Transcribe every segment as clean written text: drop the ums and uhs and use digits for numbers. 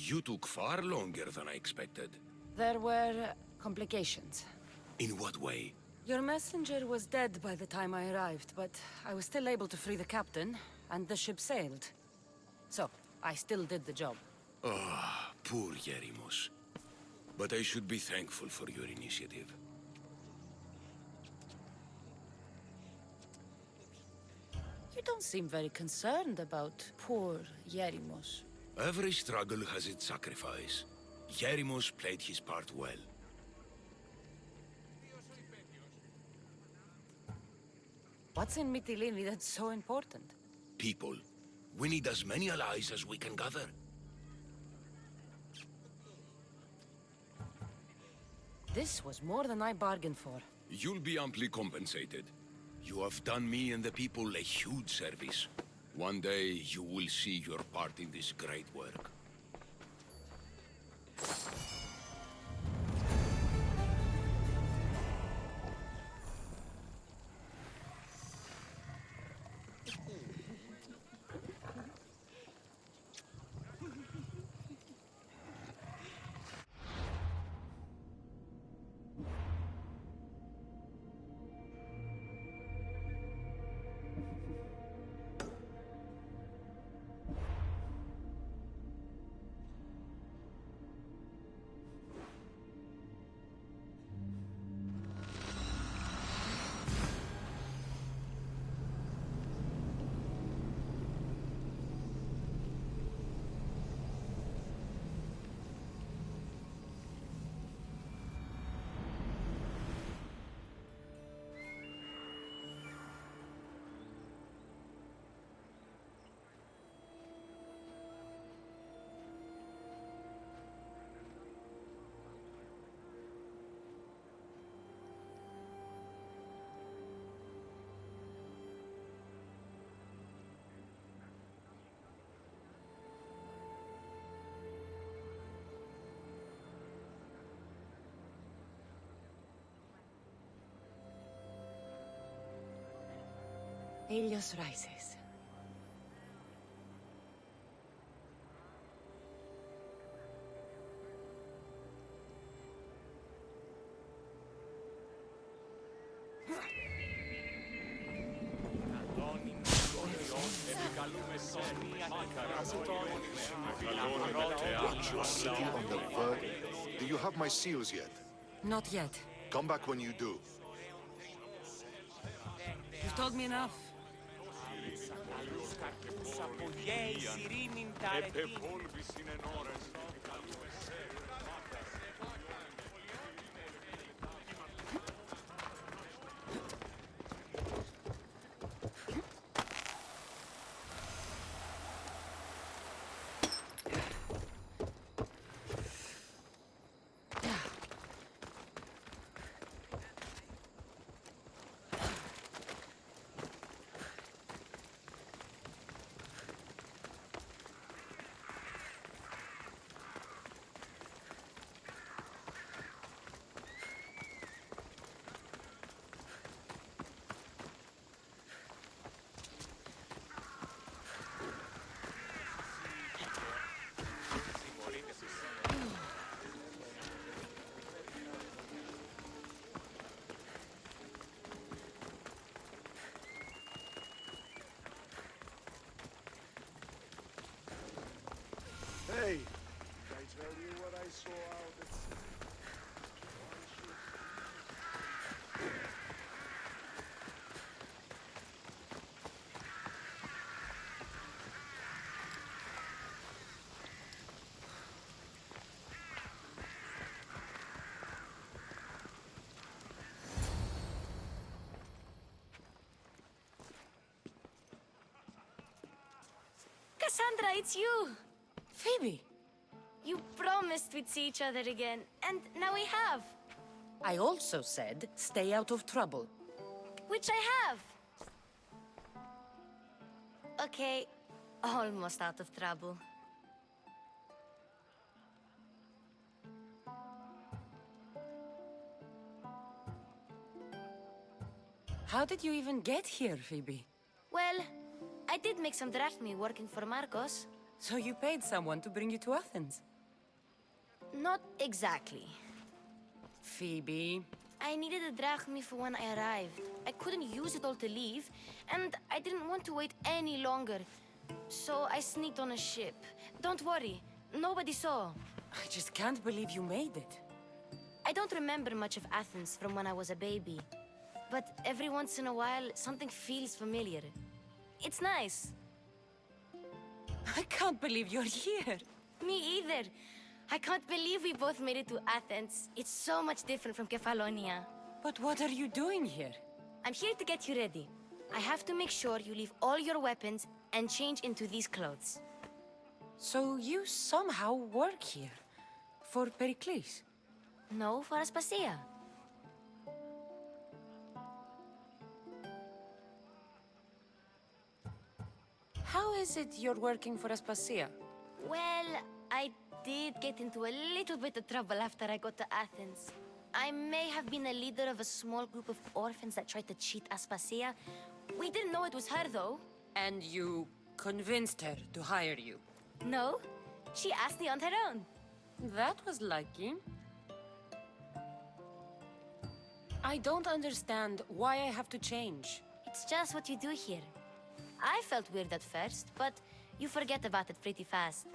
You took far longer than I expected. There were complications. In what way? Your messenger was dead by the time I arrived, but I was still able to free the captain, and the ship sailed. So, I still did the job. Ah, poor Yerimos. But I should be thankful for your initiative. You don't seem very concerned about poor Yerimos. Every struggle has its sacrifice. Yerimos played his part well. What's in Mytilene that's so important? People. We need as many allies as we can gather. This was more than I bargained for. You'll be amply compensated. You have done me and the people a huge service. One day you will see your part in this great work. Helios rises. You're sitting on the verge. Do you have my seals yet? Not yet. Come back when you do. You've told me enough. Hey! Did I tell you what I saw out at sea? Cassandra, it's you! Phoebe! You promised we'd see each other again, and now we have. I also said, stay out of trouble. Which I have. Okay, almost out of trouble. How did you even get here, Phoebe? Well, I did make some drachmi working for Marcos. So you paid someone to bring you to Athens? Not exactly. Phoebe. I needed a drachma for when I arrived. I couldn't use it all to leave, and I didn't want to wait any longer. So I sneaked on a ship. Don't worry, nobody saw. I just can't believe you made it. I don't remember much of Athens from when I was a baby. But every once in a while, something feels familiar. It's nice. I can't believe you're here. Me either. I can't believe we both made it to Athens. It's so much different from Kefalonia. But what are you doing here? I'm here to get you ready. I have to make sure you leave all your weapons and change into these clothes. So you somehow work here? For Pericles? No, for Aspasia. How is it you're working for Aspasia? Well, I did get into a little bit of trouble after I got to Athens. I may have been a leader of a small group of orphans that tried to cheat Aspasia. We didn't know it was her, though. And you convinced her to hire you? No, she asked me on her own. That was lucky. I don't understand why I have to change. It's just what you do here. I felt weird at first, but you forget about it pretty fast.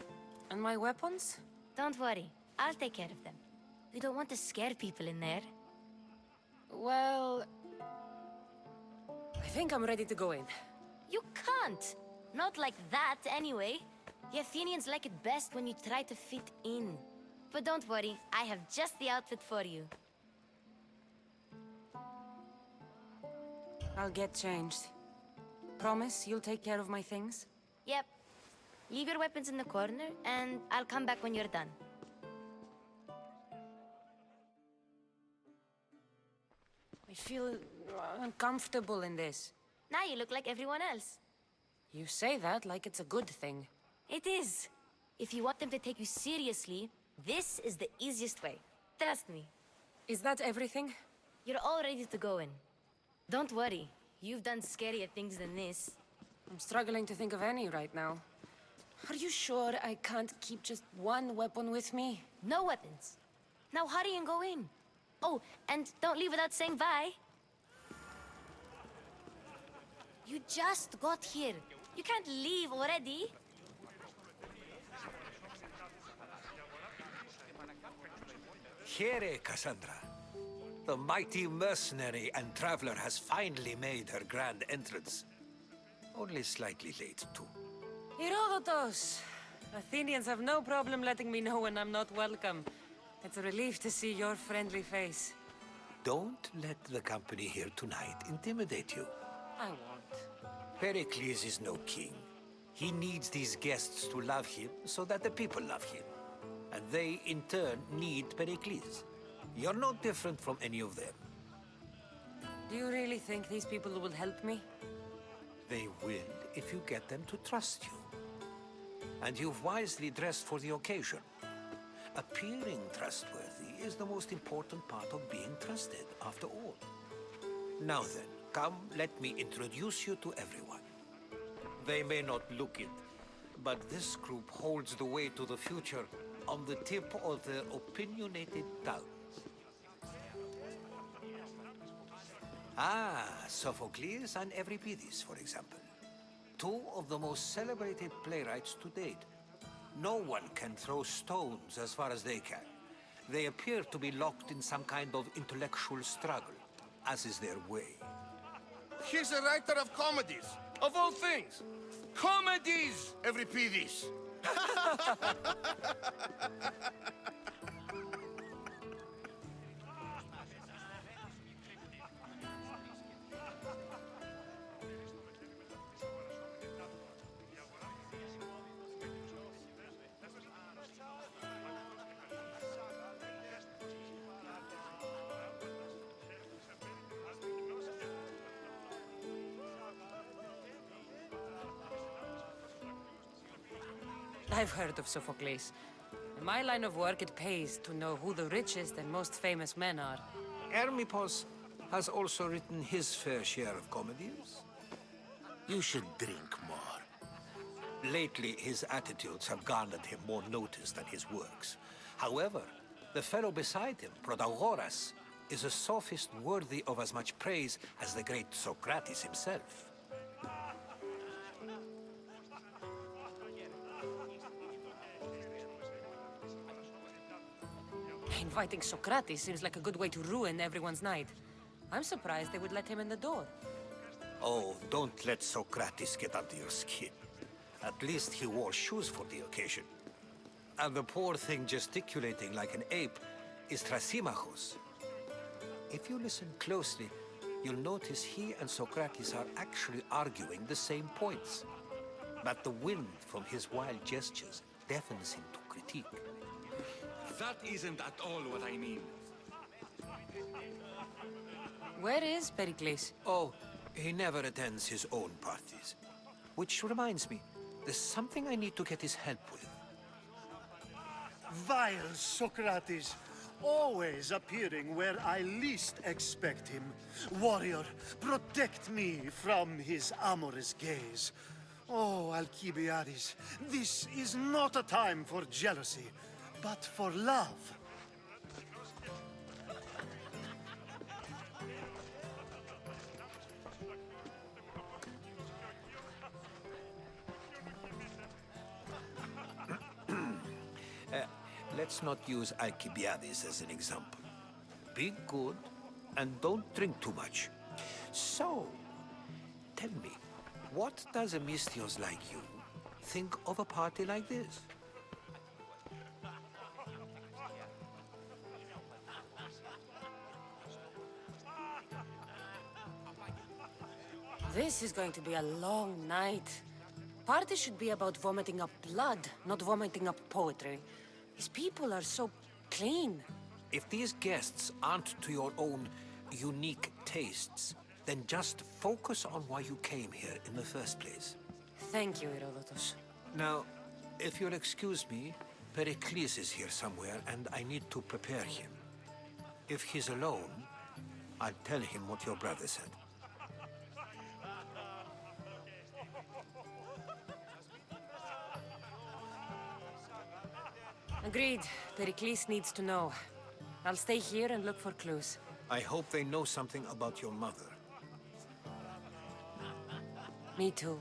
And my weapons? Don't worry, I'll take care of them. We don't want to scare people in there. Well... I think I'm ready to go in. You can't! Not like that, anyway. The Athenians like it best when you try to fit in. But don't worry, I have just the outfit for you. I'll get changed. Promise you'll take care of my things? Yep. Leave your weapons in the corner, and I'll come back when you're done. I feel uncomfortable in this. Now you look like everyone else. You say that like it's a good thing. It is. If you want them to take you seriously, this is the easiest way. Trust me. Is that everything? You're all ready to go in. Don't worry. You've done scarier things than this. I'm struggling to think of any right now. Are you sure I can't keep just one weapon with me? No weapons. Now hurry and go in. Oh, and don't leave without saying bye. You just got here. You can't leave already. Here, Cassandra. The mighty mercenary and traveler has finally made her grand entrance. Only slightly late, too. Herodotus! Athenians have no problem letting me know when I'm not welcome. It's a relief to see your friendly face. Don't let the company here tonight intimidate you. I won't. Pericles is no king. He needs these guests to love him so that the people love him. And they, in turn, need Pericles. You're no different from any of them. Do you really think these people will help me? They will if you get them to trust you. And you've wisely dressed for the occasion. Appearing trustworthy is the most important part of being trusted, after all. Now then, come, let me introduce you to everyone. They may not look it, but this group holds the way to the future on the tip of their opinionated tongues. Ah, Sophocles and Euripides, for example. Two of the most celebrated playwrights to date. No one can throw stones as far as they can. They appear to be locked in some kind of intellectual struggle, as is their way. He's a writer of comedies, of all things. Comedies, Euripides. I've heard of Sophocles. In my line of work, it pays to know who the richest and most famous men are. Hermippos has also written his fair share of comedies. You should drink more. Lately, his attitudes have garnered him more notice than his works. However, the fellow beside him, Protagoras, is a sophist worthy of as much praise as the great Socrates himself. Inviting Socrates seems like a good way to ruin everyone's night. I'm surprised they would let him in the door. Oh, don't let Socrates get under your skin. At least he wore shoes for the occasion. And the poor thing gesticulating like an ape is Thrasymachos. If you listen closely, you'll notice he and Socrates are actually arguing the same points. But the wind from his wild gestures deafens him to critique. That isn't at all what I mean. Where is Pericles? Oh, he never attends his own parties. Which reminds me, there's something I need to get his help with. Vile Socrates, always appearing where I least expect him. Warrior, protect me from his amorous gaze. Oh, Alcibiades, this is not a time for jealousy, but for love. Let's not use Alcibiades as an example. Be good and don't drink too much. So, tell me, what does a Mystios like you think of a party like this? This is going to be a long night. Party should be about vomiting up blood, not vomiting up poetry. These people are so clean. If these guests aren't to your own unique tastes, then just focus on why you came here in the first place. Thank you, Herodotus. Now, if you'll excuse me, Pericles is here somewhere, and I need to prepare him. If he's alone, I'll tell him what your brother said. Agreed. Pericles needs to know. I'll stay here and look for clues. I hope they know something about your mother. Me too.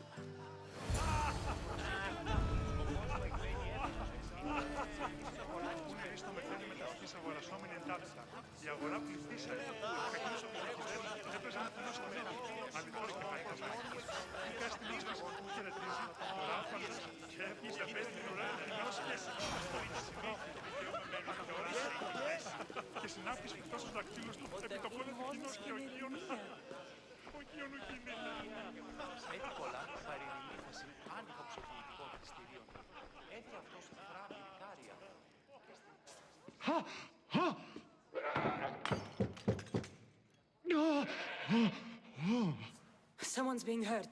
Someone's being hurt.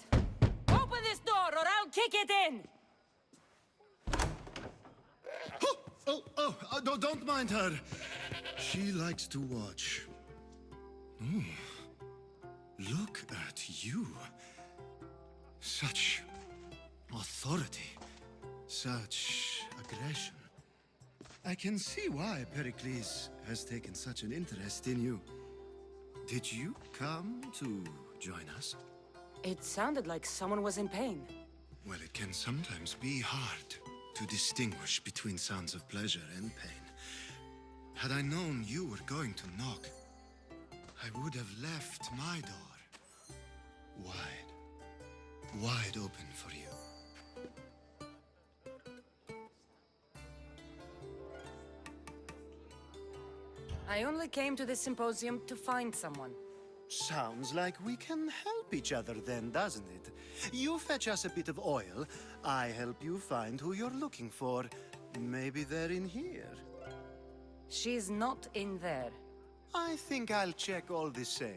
Open this door or I'll kick it in! Don't mind her. She likes to watch. Oh, look at you. Such authority. Such aggression. I can see why Pericles has taken such an interest in you. Did you come to join us? It sounded like someone was in pain. Well, it can sometimes be hard to distinguish between sounds of pleasure and pain. Had I known you were going to knock, I would have left my door wide open for you. I only came to this symposium to find someone. Sounds like we can help each other then, doesn't it? You fetch us a bit of oil, I help you find who you're looking for. Maybe they're in here. She's not in there. I think I'll check all the same.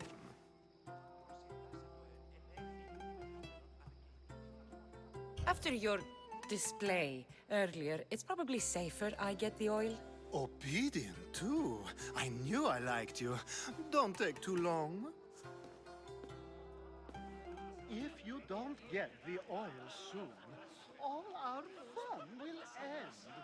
After your display earlier, it's probably safer I get the oil. Obedient, too. I knew I liked you. Don't take too long. If you don't get the oil soon, all our fun will end.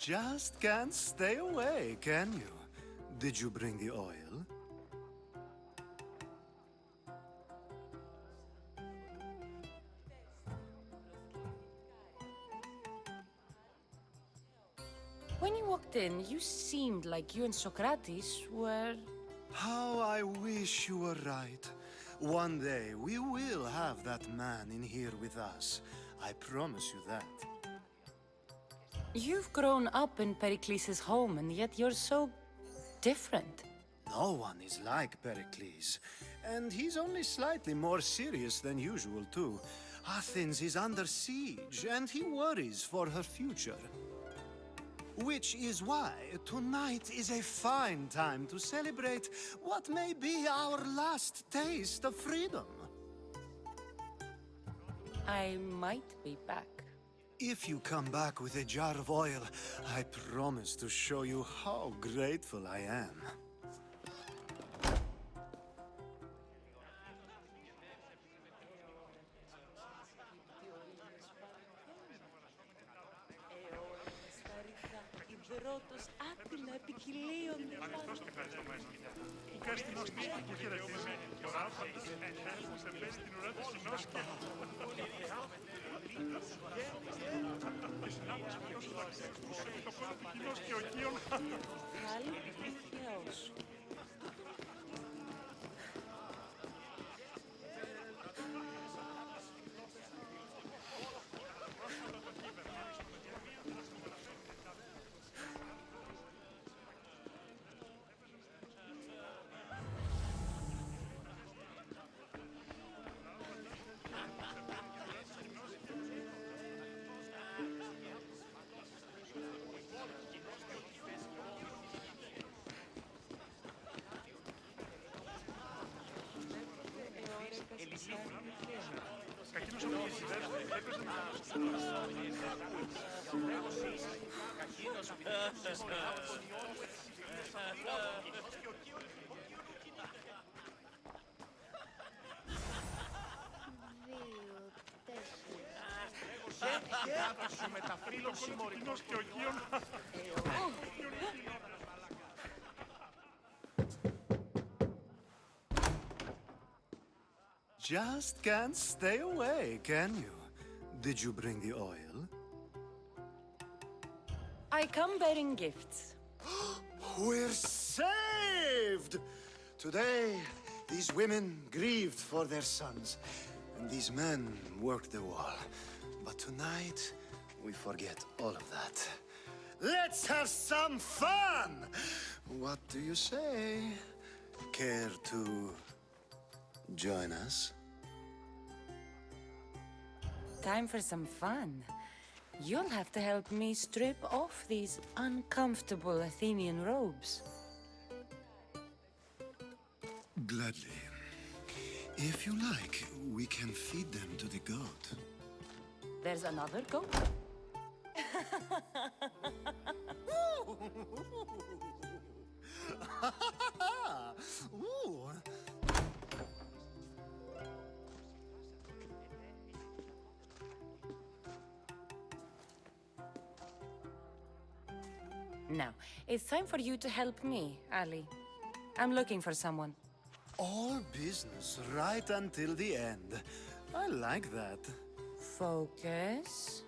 Just can't stay away, can you? Did you bring the oil? When you walked in, you seemed like you and Socrates were... How I wish you were right. One day, we will have that man in here with us. I promise you that. You've grown up in Pericles' home, and yet you're so... different. No one is like Pericles. And he's only slightly more serious than usual, too. Athens is under siege, and he worries for her future. Which is why tonight is a fine time to celebrate what may be our last taste of freedom. I might be back. If you come back with a jar of oil, I promise to show you how grateful I am. Just can't stay away, can you? Did you bring the oil? I come bearing gifts. We're saved! Today, these women grieved for their sons, and these men worked the wall. But tonight, we forget all of that. Let's have some fun! What do you say? Care to join us? Time for some fun. You'll have to help me strip off these uncomfortable Athenian robes. Gladly. If you like, we can feed them to the goat. There's another goat? Ooh. Now, it's time for you to help me, Ali. I'm looking for someone. All business right until the end. I like that. Focus.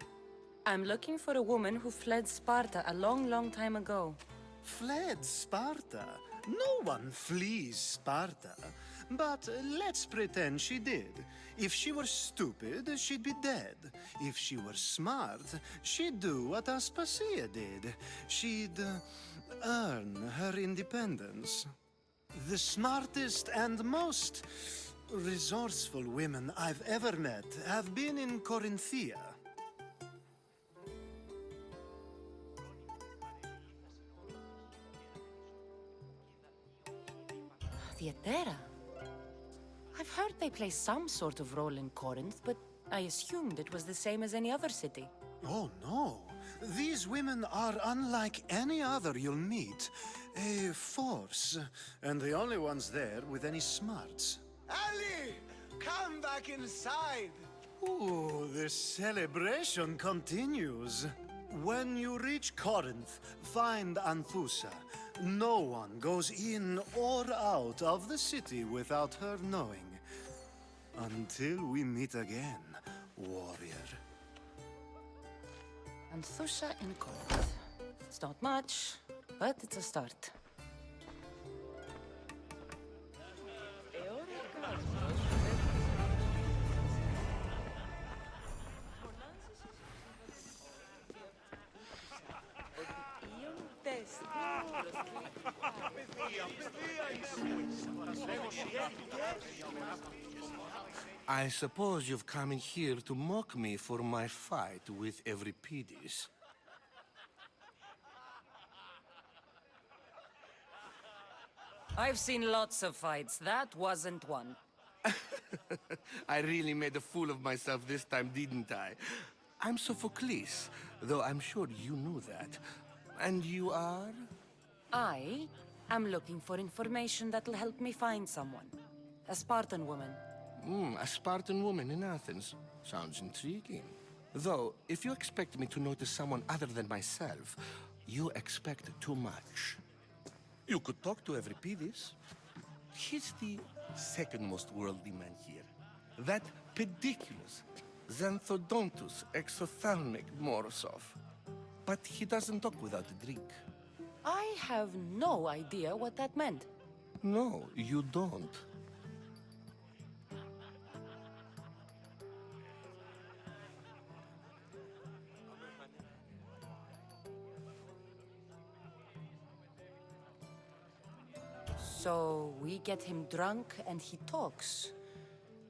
I'm looking for a woman who fled Sparta a long, long time ago. Fled Sparta? No one flees Sparta. But let's pretend she did. If she were stupid, she'd be dead. If she were smart, she'd do what Aspasia did. She'd earn her independence. The smartest and most resourceful women I've ever met have been in Corinthia. Theatera? I've heard they play some sort of role in Corinth, but I assumed it was the same as any other city. Oh, no. These women are unlike any other you'll meet. A force, and the only ones there with any smarts. Ali! Come back inside! Ooh, the celebration continues. When you reach Corinth, find Anthusa. No one goes in or out of the city without her knowing. Until we meet again, warrior. And Thusha in Corinth. It's not much, but it's a start. I suppose you've come in here to mock me for my fight with Euripides. I've seen lots of fights. That wasn't one. I really made a fool of myself this time, didn't I? I'm Sophocles, though I'm sure you knew that. And you are? I am looking for information that'll help me find someone. A Spartan woman. A Spartan woman in Athens. Sounds intriguing. Though, if you expect me to notice someone other than myself, you expect too much. You could talk to Euripides. He's the second most worldly man here. That pediculous, xanthodontus exophthalmic Morosov. But he doesn't talk without a drink. I have no idea what that meant. No, you don't. So we get him drunk and he talks.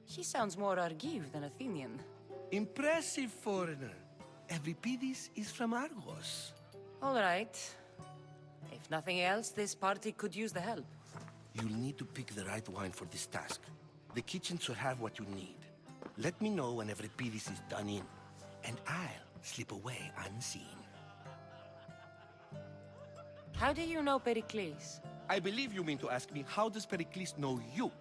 He sounds more Argive than Athenian. Impressive foreigner. Euripides is from Argos. All right. If nothing else, this party could use the help. You'll need to pick the right wine for this task. The kitchen should have what you need. Let me know when Euripides is done in, and I'll slip away unseen. How do you know Pericles? I believe you mean to ask me, how does Pericles know you?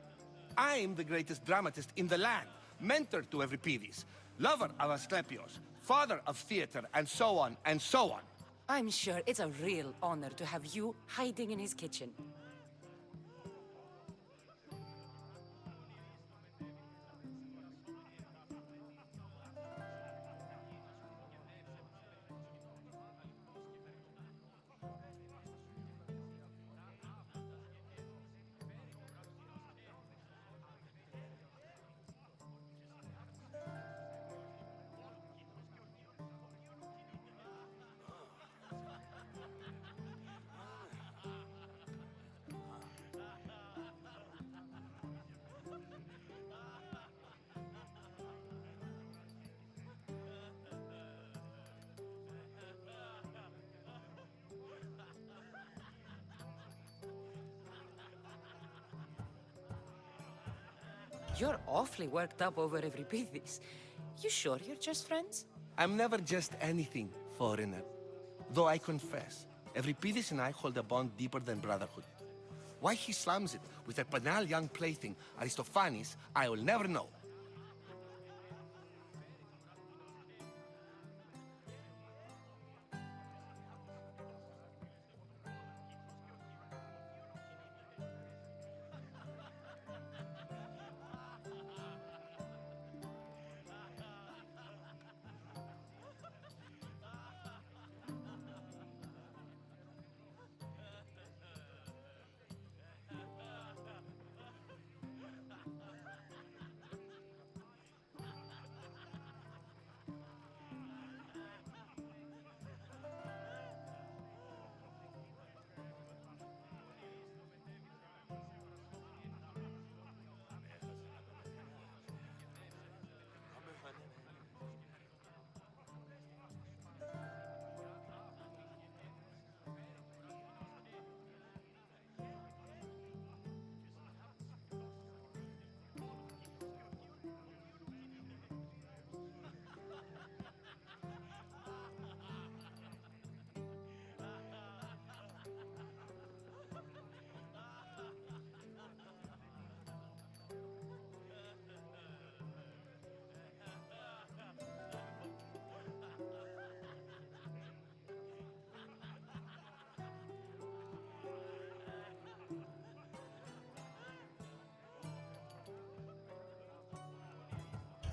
I'm the greatest dramatist in the land, mentor to Euripides, lover of Asclepios, father of theater, and so on, and so on. I'm sure it's a real honor to have you hiding in his kitchen. You're awfully worked up over Euripides. You sure you're just friends? I'm never just anything, foreigner. Though I confess, Euripides and I hold a bond deeper than brotherhood. Why he slams it with that banal young plaything, Aristophanes, I will never know.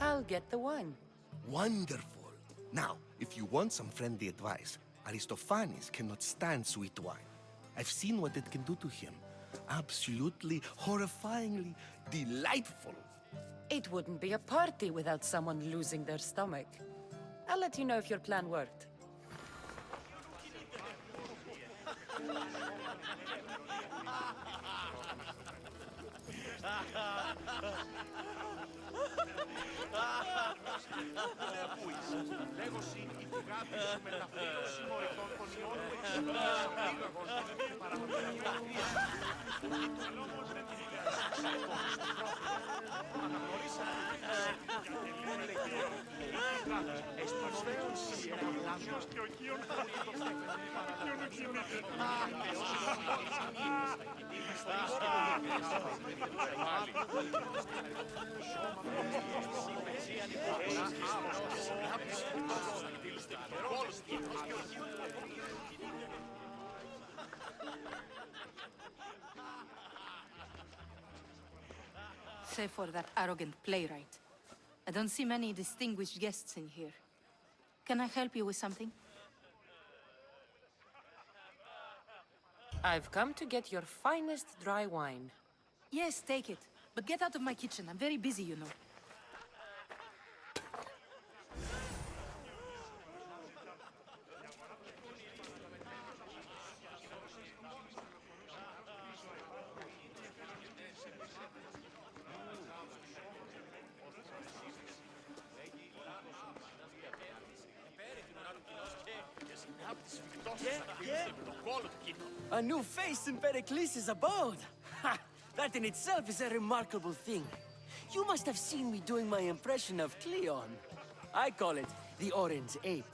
I'll get the wine. Wonderful. Now, if you want some friendly advice, Aristophanes cannot stand sweet wine. I've seen what it can do to him. Absolutely, horrifyingly delightful. It wouldn't be a party without someone losing their stomach. I'll let you know if your plan worked. Save for that arrogant playwright. I don't see many distinguished guests in here. Can I help you with something? I've come to get your finest dry wine. Yes, take it. But get out of my kitchen. I'm very busy, you know. A new face in Pericles' abode! Ha! That in itself is a remarkable thing. You must have seen me doing my impression of Cleon. I call it the Orange Ape.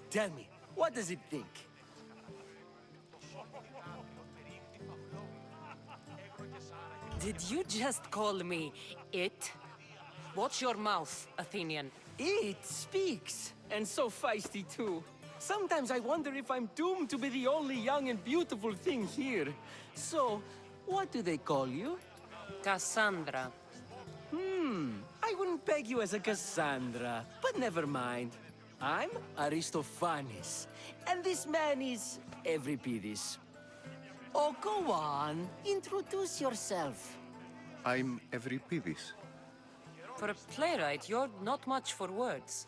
Tell me, what does it think? Did you just call me it? Watch your mouth, Athenian. It speaks, and so feisty too. Sometimes I wonder if I'm doomed to be the only young and beautiful thing here. So, what do they call you? Cassandra. I wouldn't peg you as a Cassandra, but never mind. I'm Aristophanes, and this man is Euripides. Oh, go on. Introduce yourself. I'm Euripides. For a playwright, you're not much for words.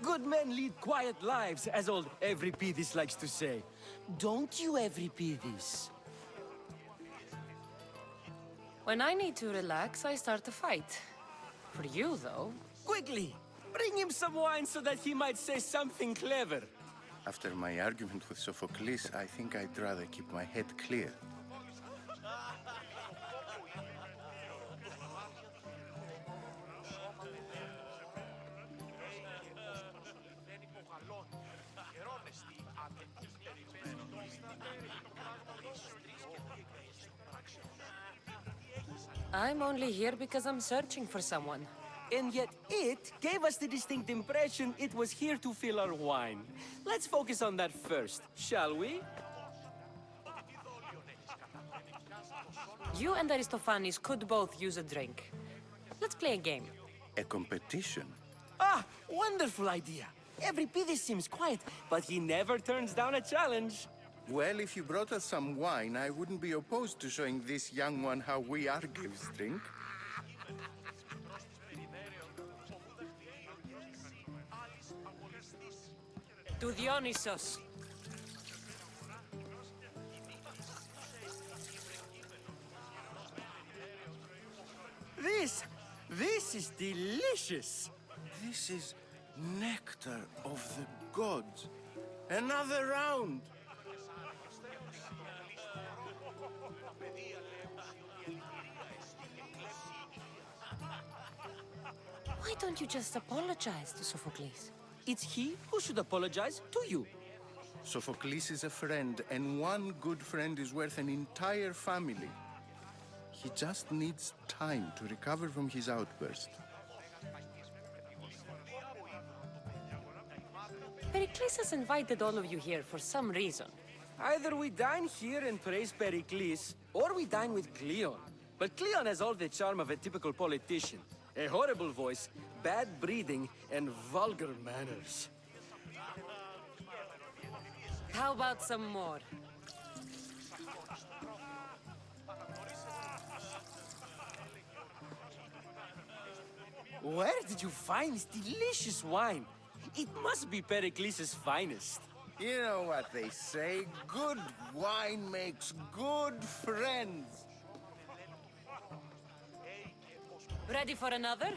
Good men lead quiet lives, as old Euripides likes to say. Don't you, Euripides? When I need to relax, I start a fight. For you, though... Quickly! Bring him some wine so that he might say something clever. After my argument with Sophocles, I think I'd rather keep my head clear. I'm only here because I'm searching for someone. And yet it gave us the distinct impression it was here to fill our wine. Let's focus on that first, shall we? You and Aristophanes could both use a drink. Let's play a game. A competition? Ah, wonderful idea. Euripides seems quiet, but he never turns down a challenge. Well, if you brought us some wine, I wouldn't be opposed to showing this young one how we Argives drink. To Dionysos. This is delicious. This is nectar of the gods. Another round! Why don't you just apologize to Sophocles? It's he who should apologize to you. Sophocles is a friend, and one good friend is worth an entire family. He just needs time to recover from his outburst. Pericles has invited all of you here for some reason. Either we dine here and praise Pericles, or we dine with Cleon. But Cleon has all the charm of a typical politician. A horrible voice, bad breeding and vulgar manners. How about some more? Where did you find this delicious wine? It must be Pericles' finest. You know what they say, good wine makes good friends. Ready for another?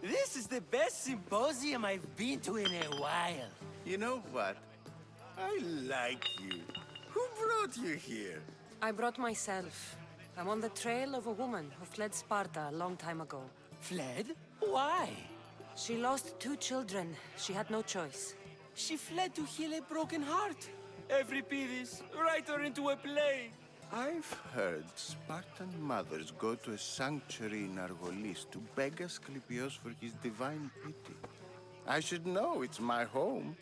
This is the best symposium I've been to in a while. You know what? I like you. Who brought you here? I brought myself. I'm on the trail of a woman who fled Sparta a long time ago. Fled? Why? She lost 2 children. She had no choice. She fled to heal a broken heart. Euripides, write her into a play. I've heard Spartan mothers go to a sanctuary in Argolis to beg Asclepios for his divine pity. I should know, it's my home.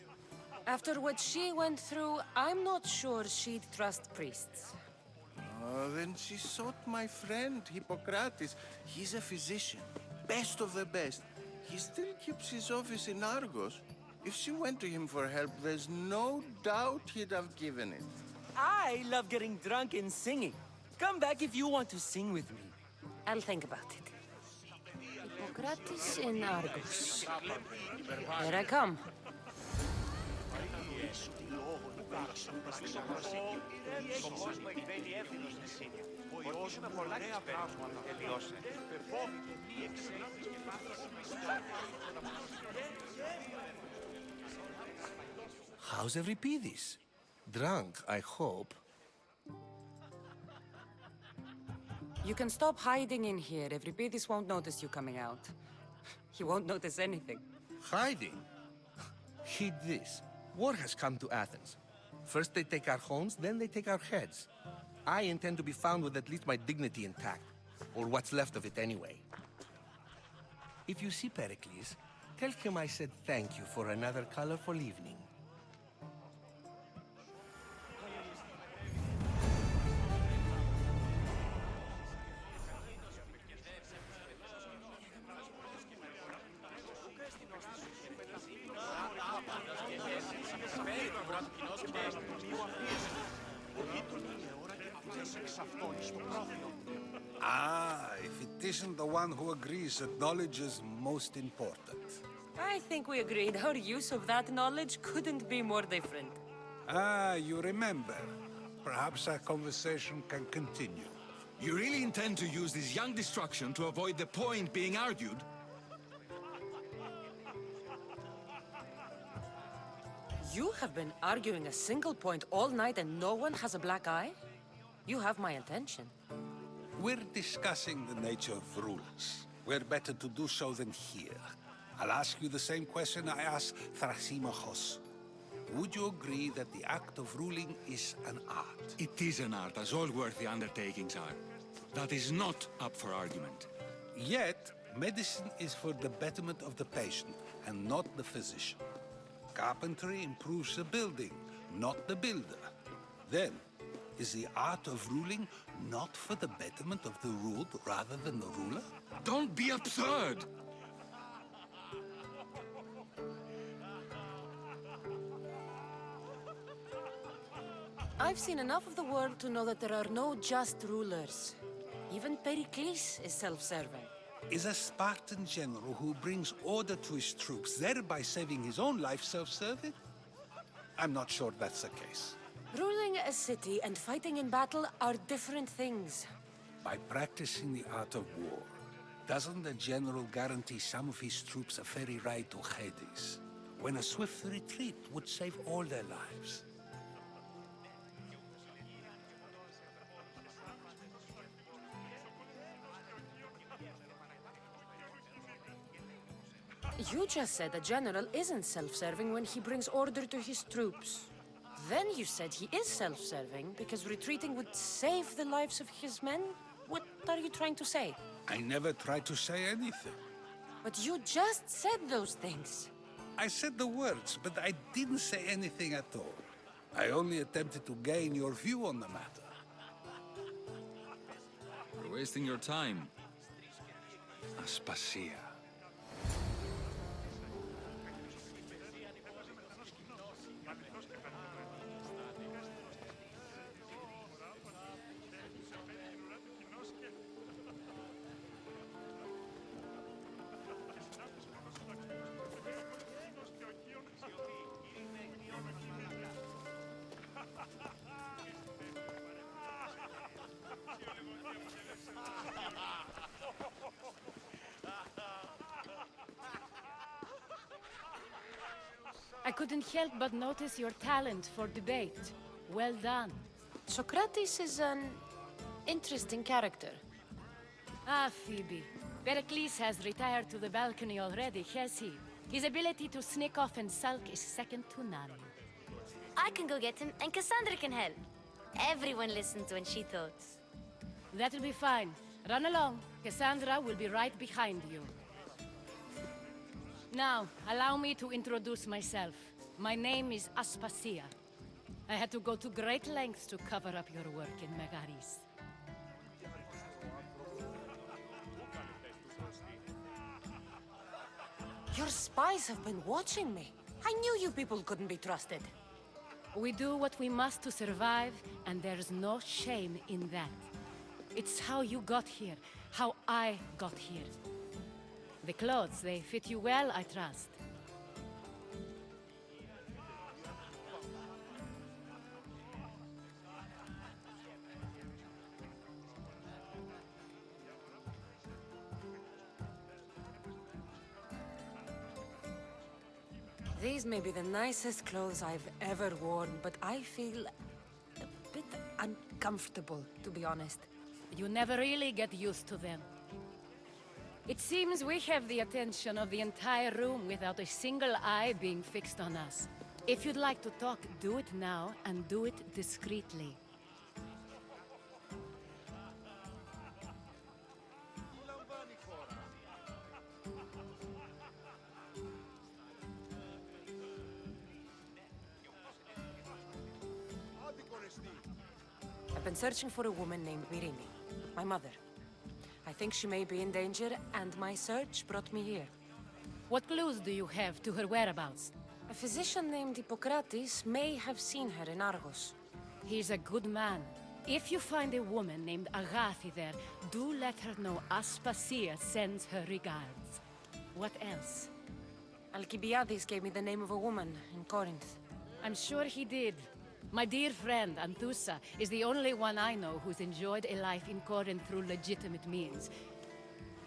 After what she went through, I'm not sure she'd trust priests. Oh, then she sought my friend, Hippocrates. He's a physician, best of the best. He still keeps his office in Argos. If she went to him for help, there's no doubt he'd have given it. I love getting drunk and singing. Come back if you want to sing with me. I'll think about it. Hippocrates in Argos. Here I come. How's Euripides? Drunk, I hope. You can stop hiding in here. Euripides won't notice you coming out. He won't notice anything. Hiding? Heed this. War has come to Athens. First they take our homes, then they take our heads. I intend to be found with at least my dignity intact. Or what's left of it anyway. If you see Pericles, tell him I said thank you for another colorful evening. Ah, if it isn't the one who agrees that knowledge is most important. I think we agreed our use of that knowledge couldn't be more different. Ah, you remember. Perhaps our conversation can continue. You really intend to use this young destruction to avoid the point being argued? You have been arguing a single point all night and no one has a black eye? You have my attention. We're discussing the nature of rulers. We're better to do so than here. I'll ask you the same question I asked Thrasymachos. Would you agree that the act of ruling is an art? It is an art, as all worthy undertakings are. That is not up for argument. Yet, medicine is for the betterment of the patient, and not the physician. Carpentry improves the building, not the builder. Then, is the art of ruling not for the betterment of the ruled rather than the ruler? Don't be absurd! I've seen enough of the world to know that there are no just rulers. Even Pericles is self-serving. Is a Spartan general who brings order to his troops, thereby saving his own life, self-serving? I'm not sure that's the case. Ruling a city and fighting in battle are different things. By practicing the art of war, doesn't the general guarantee some of his troops a ferry ride to Hades, when a swift retreat would save all their lives? You just said a general isn't self-serving when he brings order to his troops. Then you said he is self-serving because retreating would save the lives of his men? What are you trying to say? I never tried to say anything. But you just said those things. I said the words, but I didn't say anything at all. I only attempted to gain your view on the matter. wasting your time. Aspasia. I couldn't help but notice your talent for debate. Well done. Socrates is an interesting character. Ah, Phoebe. Pericles has retired to the balcony already, has he? His ability to sneak off and sulk is second to none. I can go get him, and Cassandra can help. Everyone listens when she talks. That'll be fine. Run along. Cassandra will be right behind you. Now, allow me to introduce myself. My name is Aspasia. I had to go to great lengths to cover up your work in Megaris. Your spies have been watching me. I knew you people couldn't be trusted. We do what we must to survive, and there's no shame in that. It's how you got here, how I got here. The clothes, they fit you well, I trust. These may be the nicest clothes I've ever worn, but I feel a bit uncomfortable, to be honest. You never really get used to them. It seems we have the attention of the entire room without a single eye being fixed on us. If you'd like to talk, do it now, and do it discreetly. I've been searching for a woman named Mirini, my mother. I think she may be in danger, and my search brought me here. What clues do you have to her whereabouts? A physician named Hippocrates may have seen her in Argos. He's a good man. If you find a woman named Agathi there, do let her know Aspasia sends her regards. What else? Alcibiades gave me the name of a woman in Corinth. I'm sure he did. My dear friend, Anthusa, is the only one I know who's enjoyed a life in Corinth through legitimate means.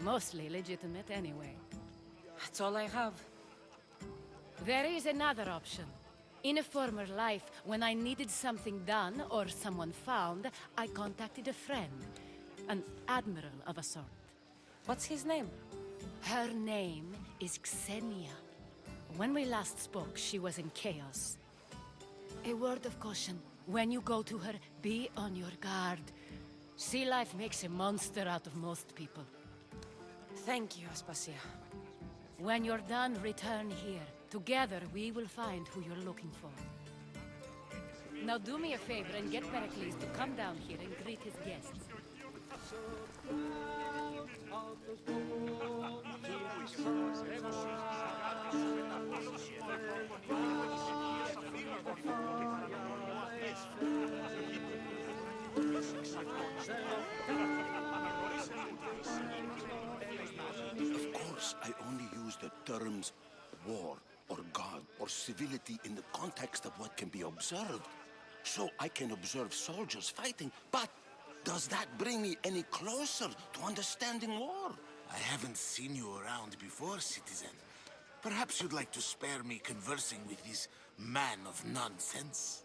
Mostly legitimate, anyway. That's all I have. There is another option. In a former life, when I needed something done or someone found, I contacted a friend. An admiral of a sort. What's his name? Her name is Xenia. When we last spoke, she was in chaos. A word of caution. When you go to her, be on your guard. Sea life makes a monster out of most people. Thank you, Aspasia. When you're done, return here. Together, we will find who you're looking for. Now do me a favor and get Pericles to come down here and greet his guests. Of course, I only use the terms war or God or civility in the context of what can be observed. So I can observe soldiers fighting, but does that bring me any closer to understanding war? I haven't seen you around before, citizen. Perhaps you'd like to spare me conversing with this man of nonsense?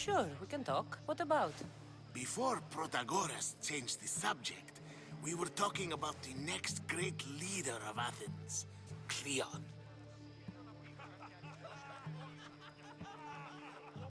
Sure, we can talk. What about? Before Protagoras changed the subject, we were talking about the next great leader of Athens, Cleon.